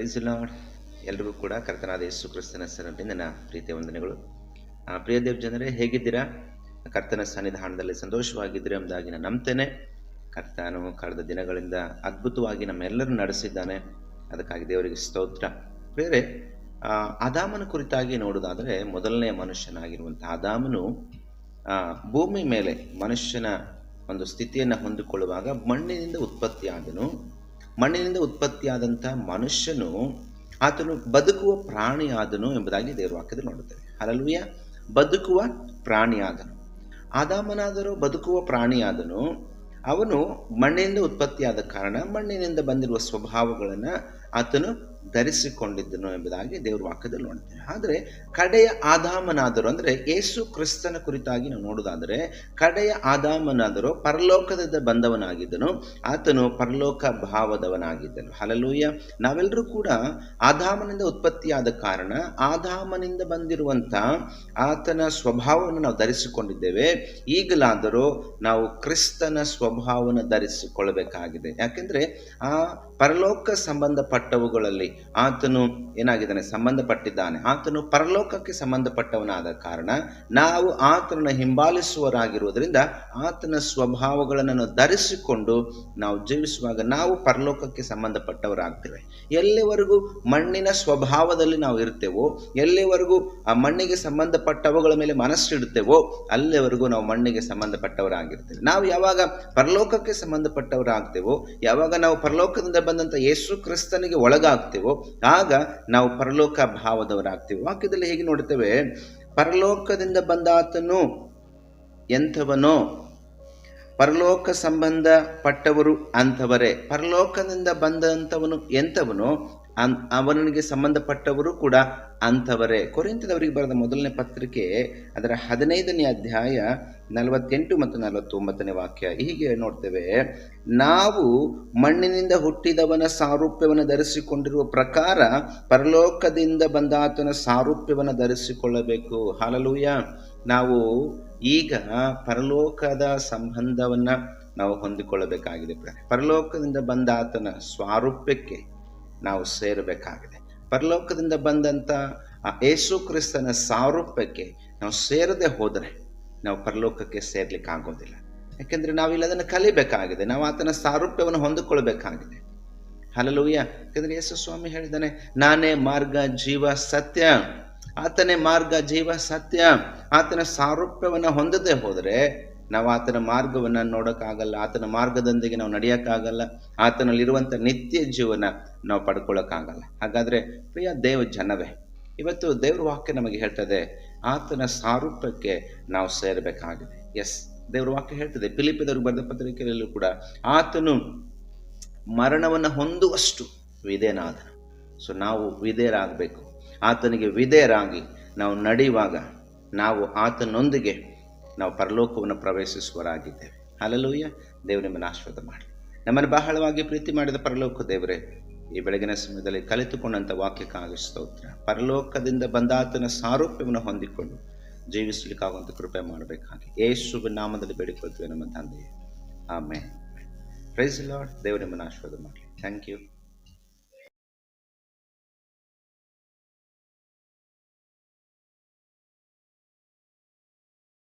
Price lord. ಎಲ್ರಿಗೂ ಕೂಡ ಕರ್ತನಾದ ಯೇಸು ಕ್ರಿಸ್ತನ ಹೆಸರಿನಲ್ಲಿ ನನ್ನ ಪ್ರೀತಿಯ ವಂದನೆಗಳು. ಪ್ರಿಯ ದೇವ್ ಜನರೇ, ಹೇಗಿದ್ದೀರಾ? ಕರ್ತನ ಸನ್ನಿಧಾನದಲ್ಲಿ ಸಂತೋಷವಾಗಿದ್ದೀರಾ ಎಂಬುದಾಗಿ ನಾನು ನಂಬ್ತೇನೆ. ಕರ್ತನು ಕಳೆದ ದಿನಗಳಿಂದ ಅದ್ಭುತವಾಗಿ ನಮ್ಮೆಲ್ಲರೂ ನಡೆಸಿದ್ದಾನೆ. ಅದಕ್ಕಾಗಿ ದೇವರಿಗೆ ಸ್ತೋತ್ರ. ಬೇರೆ ಆದಾಮನ ಕುರಿತಾಗಿ ನೋಡೋದಾದರೆ, ಮೊದಲನೆಯ ಮನುಷ್ಯನಾಗಿರುವಂಥ ಆದಾಮನು ಭೂಮಿ ಮೇಲೆ ಮನುಷ್ಯನ ಒಂದು ಸ್ಥಿತಿಯನ್ನು ಹೊಂದಿಕೊಳ್ಳುವಾಗ ಮಣ್ಣಿನಿಂದ ಉತ್ಪತ್ತಿಯಾದಂಥ ಮನುಷ್ಯನು ಆತನು ಬದುಕುವ ಪ್ರಾಣಿಯಾದನು ಎಂಬುದಾಗಿ ದೇವರ ವಾಕ್ಯದಲ್ಲಿ ನೋಡುತ್ತೇವೆ. ಹಲ್ಲೆಲೂಯ. ಬದುಕುವ ಪ್ರಾಣಿಯಾದನು. ಆದಾಮನಾದರೂ ಬದುಕುವ ಪ್ರಾಣಿಯಾದನು. ಅವನು ಮಣ್ಣಿನಿಂದ ಉತ್ಪತ್ತಿಯಾದ ಕಾರಣ ಮಣ್ಣಿನಿಂದ ಬಂದಿರುವ ಸ್ವಭಾವಗಳನ್ನು ಆತನು ಧರಿಸಿಕೊಂಡಿದ್ದನು ಎಂಬುದಾಗಿ ದೇವರ ವಾಕ್ಯದಲ್ಲಿ ನೋಡ್ತೇವೆ. ಆದರೆ ಕಡೆಯ ಆದಾಮನಾದರೂ, ಅಂದರೆ ಯೇಸು ಕ್ರಿಸ್ತನ ಕುರಿತಾಗಿ ನಾವು ನೋಡೋದಾದರೆ, ಕಡೆಯ ಆದಾಮನಾದರೂ ಪರಲೋಕದಿಂದ ಬಂದವನಾಗಿದ್ದನು. ಆತನು ಪರಲೋಕ ಭಾವದವನಾಗಿದ್ದನು. ಹಲ್ಲೆಲೂಯ. ನಾವೆಲ್ಲರೂ ಕೂಡ ಆದಾಮನಿಂದ ಉತ್ಪತ್ತಿಯಾದ ಕಾರಣ ಆದಾಮನಿಂದ ಬಂದಿರುವಂಥ ಆತನ ಸ್ವಭಾವವನ್ನು ನಾವು ಧರಿಸಿಕೊಂಡಿದ್ದೇವೆ. ಈಗಲಾದರೂ ನಾವು ಕ್ರಿಸ್ತನ ಸ್ವಭಾವವನ್ನು ಧರಿಸಿಕೊಳ್ಳಬೇಕಾಗಿದೆ. ಯಾಕೆಂದರೆ ಆ ಪರಲೋಕ ಸಂಬಂಧಪಟ್ಟವುಗಳಲ್ಲಿ ಆತನು ಏನಾಗಿದ್ದಾನೆ? ಸಂಬಂಧಪಟ್ಟಿದ್ದಾನೆ. ಆತನು ಪರಲೋಕಕ್ಕೆ ಸಂಬಂಧಪಟ್ಟವನಾದ ಕಾರಣ ನಾವು ಆತನನ್ನು ಹಿಂಬಾಲಿಸುವರಾಗಿರುವುದರಿಂದ ಆತನ ಸ್ವಭಾವಗಳನ್ನು ಧರಿಸಿಕೊಂಡು ನಾವು ಜೀವಿಸುವಾಗ ನಾವು ಪರಲೋಕಕ್ಕೆ ಸಂಬಂಧಪಟ್ಟವರಾಗ್ತೇವೆ. ಎಲ್ಲಿವರೆಗೂ ಮಣ್ಣಿನ ಸ್ವಭಾವದಲ್ಲಿ ನಾವು ಇರ್ತೇವೋ, ಎಲ್ಲಿವರೆಗೂ ಆ ಮಣ್ಣಿಗೆ ಸಂಬಂಧಪಟ್ಟವುಗಳ ಮೇಲೆ ಮನಸ್ಸಿಡುತ್ತೇವೋ, ಅಲ್ಲಿವರೆಗೂ ನಾವು ಮಣ್ಣಿಗೆ ಸಂಬಂಧಪಟ್ಟವರಾಗಿರ್ತೇವೆ. ನಾವು ಯಾವಾಗ ಪರಲೋಕಕ್ಕೆ ಸಂಬಂಧಪಟ್ಟವರಾಗ್ತೇವೋ, ಯಾವಾಗ ನಾವು ಪರಲೋಕದಿಂದ ಬಂದಂಥ ಯೇಸು ಕ್ರಿಸ್ತನಿಗೆ ಒಳಗಾಗ್ತೇವೋ, ಆಗ ನಾವು ಪರಲೋಕ ಭಾವದವರಾಗ್ತೇವೆ. ವಾಕ್ಯದಲ್ಲಿ ಹೇಗೆ ನೋಡುತ್ತೇವೆ? ಪರಲೋಕದಿಂದ ಬಂದ ಆತನು ಎಂಥವನೋ, ಪರಲೋಕ ಸಂಬಂಧಪಟ್ಟವರು ಅಂಥವರೇ. ಪರಲೋಕದಿಂದ ಬಂದಂಥವನು ಎಂಥವನೋ ಅವನಿಗೆ ಸಂಬಂಧಪಟ್ಟವರು ಕೂಡ ಅಂಥವರೇ. ಕೊರಿಂಥದವರಿಗೆ ಬರೆದ ಮೊದಲನೇ ಪತ್ರಿಕೆ ಅದರ 15ನೇ ಅಧ್ಯಾಯ 48 ಮತ್ತು 49ನೇ ವಾಕ್ಯ ಹೀಗೆ ನೋಡ್ತೇವೆ. ನಾವು ಮಣ್ಣಿನಿಂದ ಹುಟ್ಟಿದವನ ಸಾರೂಪ್ಯವನ್ನು ಧರಿಸಿಕೊಂಡಿರುವ ಪ್ರಕಾರ ಪರಲೋಕದಿಂದ ಬಂದಾತನ ಸಾರೂಪ್ಯವನ್ನು ಧರಿಸಿಕೊಳ್ಳಬೇಕು. ಹಲ್ಲೆಲೂಯ. ನಾವು ಈಗ ಪರಲೋಕದ ಸಂಬಂಧವನ್ನು ನಾವು ಹೊಂದಿಕೊಳ್ಳಬೇಕಾಗಿದೆ. ಪರಲೋಕದಿಂದ ಬಂದಾತನ ಸ್ವಾರೂಪ್ಯಕ್ಕೆ ನಾವು ಸೇರಬೇಕಾಗಿದೆ. ಪರಲೋಕದಿಂದ ಬಂದಂಥ ಯೇಸು ಕ್ರಿಸ್ತನ ಸಾರೂಪ್ಯಕ್ಕೆ ನಾವು ಸೇರದೆ ಹೋದರೆ ನಾವು ಪರಲೋಕಕ್ಕೆ ಸೇರ್ಲಿಕ್ಕೆ ಆಗೋದಿಲ್ಲ. ಯಾಕೆಂದರೆ ನಾವಿಲ್ಲಿ ಅದನ್ನು ಕಲಿಬೇಕಾಗಿದೆ. ನಾವು ಆತನ ಸಾರೂಪ್ಯವನ್ನು ಹೊಂದಿಕೊಳ್ಬೇಕಾಗಿದೆ. ಹಲ್ಲೆಲೂಯ. ಯಾಕೆಂದರೆ ಯೇಸು ಸ್ವಾಮಿ ಹೇಳಿದ್ದಾನೆ, ನಾನೇ ಮಾರ್ಗ ಜೀವ ಸತ್ಯ. ಆತನೇ ಮಾರ್ಗ ಜೀವ ಸತ್ಯ. ಆತನ ಸಾರೂಪ್ಯವನ್ನು ಹೊಂದದೇ ಹೋದರೆ ನಾವು ಆತನ ಮಾರ್ಗವನ್ನು ನೋಡೋಕ್ಕಾಗಲ್ಲ. ಆತನ ಮಾರ್ಗದೊಂದಿಗೆ ನಾವು ನಡೆಯೋಕ್ಕಾಗಲ್ಲ. ಆತನಲ್ಲಿರುವಂಥ ನಿತ್ಯ ಜೀವನ ನಾವು ಪಡ್ಕೊಳ್ಳೋಕ್ಕಾಗಲ್ಲ. ಹಾಗಾದರೆ ಪ್ರಿಯ ದೇವ ಜನವೇ, ಇವತ್ತು ದೇವ್ರ ವಾಕ್ಯ ನಮಗೆ ಹೇಳ್ತದೆ, ಆತನ ಸಾರೂಪ್ಯಕ್ಕೆ ನಾವು ಸೇರಬೇಕಾಗಿದೆ. ಎಸ್, ದೇವ್ರ ವಾಕ್ಯ ಹೇಳ್ತದೆ. ಫಿಲಿಪ್ಪಿಯದವ್ರಿಗೆ ಬರೆದ ಪತ್ರಿಕೆಯಲ್ಲೂ ಕೂಡ ಆತನು ಮರಣವನ್ನು ಹೊಂದುವಷ್ಟು ವಿಧೇಯನಾದನು. ಸೊ ನಾವು ವಿಧೇಯರಾಗಬೇಕು. ಆತನಿಗೆ ವಿಧೇಯರಾಗಿ ನಾವು ನಡೆಯುವಾಗ ನಾವು ಆತನೊಂದಿಗೆ ನಾವು ಪರಲೋಕವನ್ನು ಪ್ರವೇಶಿಸುವರಾಗಿದ್ದೇವೆ. ಹಲ್ಲೆಲೂಯ. ದೇವರು ನಿಮ್ಮನ್ನು ಆಶೀರ್ವಾದ ಮಾಡಲಿ. ನಮ್ಮನ್ನು ಬಹಳವಾಗಿ ಪ್ರೀತಿ ಮಾಡಿದ ಪರಲೋಕ ದೇವರೇ, ಈ ಬೆಳಗಿನ ಸಮಯದಲ್ಲಿ ಕಲಿತುಕೊಂಡಂಥ ವಾಕ್ಯಕ್ಕಾಗಿ ಸ್ತೋತ್ರ. ಪರಲೋಕದಿಂದ ಬಂದಾತನ ಸಾರೂಪ್ಯವನ್ನು ಹೊಂದಿಕೊಂಡು ಜೀವಿಸಲಿಕ್ಕಾಗುವಂಥ ಕೃಪೆ ಮಾಡಬೇಕಾಗಿ ಯೇಸುವಿನ ನಾಮದಲ್ಲಿ ಬೇಡಿಕೊಳ್ತೇವೆ ನಮ್ಮ ತಂದೆಯೇ. ಆಮೆನ್. Praise Lord. ದೇವರು ನಿಮ್ಮನ್ನು ಆಶೀರ್ವಾದ ಮಾಡಲಿ. Thank you.